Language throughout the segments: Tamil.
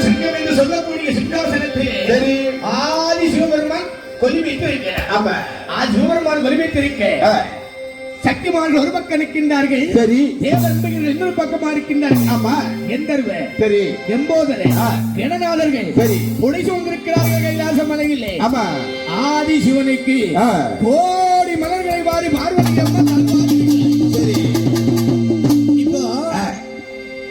சிங்கம் என்று சொல்லக்கூடிய சிங்காசனத்தில் சரி ஆதி சிவபெருமான் கொல்லி வைத்திருக்கிறார். ஆமா, ஆதி சிவபெருமான் கொல்லி வைத்திருக்க சக்திமான் ஒரு பக்கம் நிற்கின்றார்கள். சரி தேவர்கள் இன்னொரு பக்கமா இருக்கின்றார்கள். ஆமா, எந்தர்வ சரி எம்போதரே கணநாதர்கள் சரி புடை சூழ்ந்திருக்கிறார்கள் கைலாச மலையிலே. ஆமா, ஆதி சிவனுக்கு கோடி மலர்களை வாரி பார்வதி அம்மா சரி. இப்போ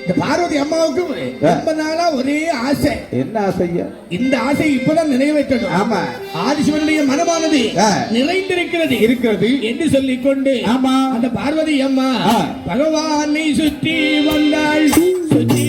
இந்த பார்வதி அம்மாவுக்கு ரொம்ப நாளா ஒரே ஆசை. என்ன ஆசையா? இந்த ஆசை இப்பதான் நிறைவேற்றணும். ஆமா, ஆதிசிவனுடைய மனமானது நிறைந்திருக்கிறது இருக்கிறது என்று சொல்லிக் கொண்டு ஆமா அந்த பார்வதி அம்மா பகவானை சுற்றி வந்தாள். சுற்றி